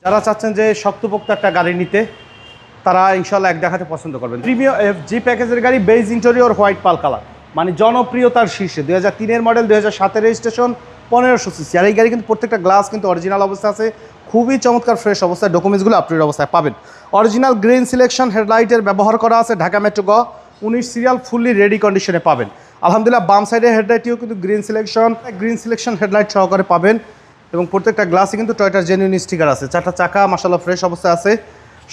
যারা চাচ্ছেন যে শক্তপোক্ত একটা গাড়ি নিতে, তারা ইনশাল্লাহ এক দেখাতে পছন্দ করবেন। প্রিমিয়াম জি প্যাকেজের গাড়ি, বেজ ইন্টেরিয়র, হোয়াইট পাল কালার, মানে জনপ্রিয়তার শীর্ষে। 2003-এর মডেল, 2007-এর রেজিস্ট্রেশন, 1500 সিসি। আর এই গাড়ি কিন্তু প্রত্যেকটা গ্লাস কিন্তু অরিজিনাল অবস্থা আছে, খুবই চমৎকার ফ্রেশ অবস্থায়, ডকুমেন্টসগুলো আপডেট অবস্থায় পাবেন। অরিজিনাল গ্রিন সিলেকশন হেডলাইটের ব্যবহার করা আছে, ঢাকা মেট্রো গ 19 সিরিয়াল, ফুললি রেডি কন্ডিশনে পাবেন। আলহামদুলিল্লাহ বাম সাইডের হেডলাইটটিও কিন্তু গ্রিন সিলেকশন হেডলাইট সহকারে পাবেন, এবং প্রত্যেকটা গ্লাসে কিন্তু টয়োটার জেনুইন স্টিকার আছে। 4টা চাকা মাশাআল্লাহ ফ্রেশ অবস্থায় আছে,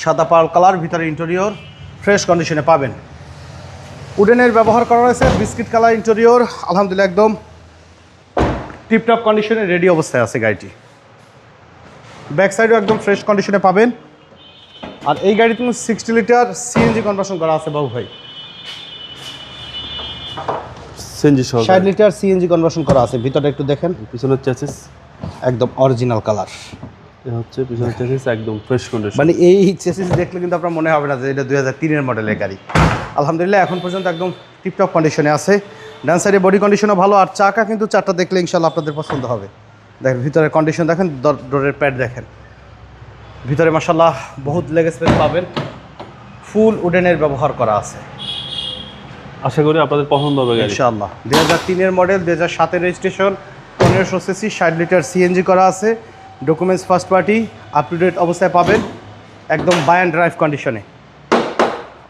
সাদা পাল কালার, ভিতরে ইন্টেরিয়র ফ্রেশ কন্ডিশনে পাবেন। উডেনের ব্যবহার করা হয়েছে, বিস্কিট কালার ইন্টেরিয়র, আলহামদুলিল্লাহ একদম টিপটপ কন্ডিশনে রেডি অবস্থায় আছে গাড়িটি। ব্যাক সাইডও একদম ফ্রেশ কন্ডিশনে পাবেন। আর এই গাড়িতে 60 লিটার সিএনজি কনভার্সন করা আছে বাবু ভাই, সিএনজি সহ 60 লিটার সিএনজি কনভার্সন করা আছে। ভিতরে একটু দেখেন, পিছনের চ্যাসিস একদম অরিজিনাল কালার। হচ্ছে পিছনের চ্যাসিস একদম ফ্রেশ কন্ডিশন, মানে এই চেসিস দেখলে কিন্তু আপনার মনে হবে না যে এটা 2003-এর মডেলের গাড়ি। আলহামদুলিল্লাহ এখন পর্যন্ত একদম টিপটপ কন্ডিশনে আছে। ডান সাইডে বডি কন্ডিশনও ভালো, আর চাকা কিন্তু 4টা দেখলে ইনশাল্লাহ আপনাদের পছন্দ হবে। দেখেন ভিতরের কন্ডিশন দেখেন, ডোরের প্যাড দেখেন, ভিতরে মাশাআল্লাহ বহুত লেগ স্পেস পাবেন। ফুল উডেনের ব্যবহার করা আছে, আশা করি আপনাদের পছন্দ হবে গাড়ি ইনশাআল্লাহ। 2003-এর মডেল, 2007-এর রেজিস্ট্রেশন, 1500 সিসি, 60 লিটার সিএনজি করা আছে, documents first party, up to date অবস্থায় পাবেন, একদম বাই অ্যান্ড ড্রাইভ কন্ডিশনে।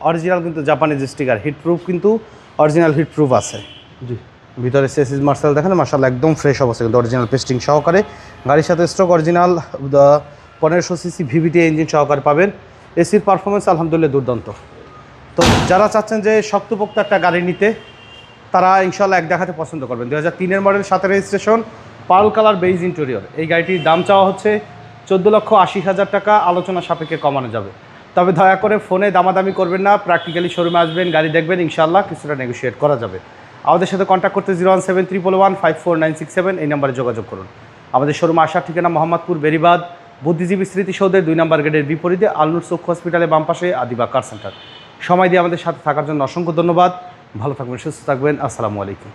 অরিজিনাল কিন্তু জাপানিজ স্টিকার, হিট প্রুফ কিন্তু অরিজিনাল হিট প্রুফ আছে। জি, ভিতরে চেসিস মার্শাল দেখেন মাশাআল্লাহ একদম ফ্রেশ অবস্থা, কিন্তু অরিজিনাল পেস্টিং সহকারে। গাড়ির সাথে stock original 1500 CC VVT engine সহকারে পাবেন। এসির পারফরমেন্স আলহামদুলিল্লাহ দুর্দান্ত। তো যারা চাচ্ছেন যে শক্তপোক্ত একটা গাড়ি নিতে, তারা ইনশাল্লাহ এক দেখাতে পছন্দ করবেন। 2003-এর model, 7 registration, pearl colour, beige interior. এই গাড়িটির দাম চাওয়া হচ্ছে 14,80,000 টাকা, আলোচনা সাপেক্ষে কমানো যাবে। তবে দয়া করে ফোনে দামাদামি করবেন না, প্র্যাকটিক্যালি শোরুমে আসবেন, গাড়ি দেখবেন, ইনশাল্লাহ কিছুটা নেগোশিয়েট করা যাবে। আমাদের সাথে কন্ট্যাক্ট করতে 01711154967 এই নাম্বারে যোগাযোগ করুন। আমাদের শোরুমে আসার ঠিকানা মোহাম্মদপুর বেরিবাদ বুদ্ধিজীবী স্মৃতিসৌধের 2 নম্বর গেটের বিপরীতে, আলনুর চক্ষু হসপিটালের বাম পাশে, আদিবা কার সেন্টার। সময় দিয়ে আমাদের সাথে থাকার জন্য অসংখ্য ধন্যবাদ। ভালো থাকবেন, সুস্থ থাকবেন, আসসালামু আলাইকুম।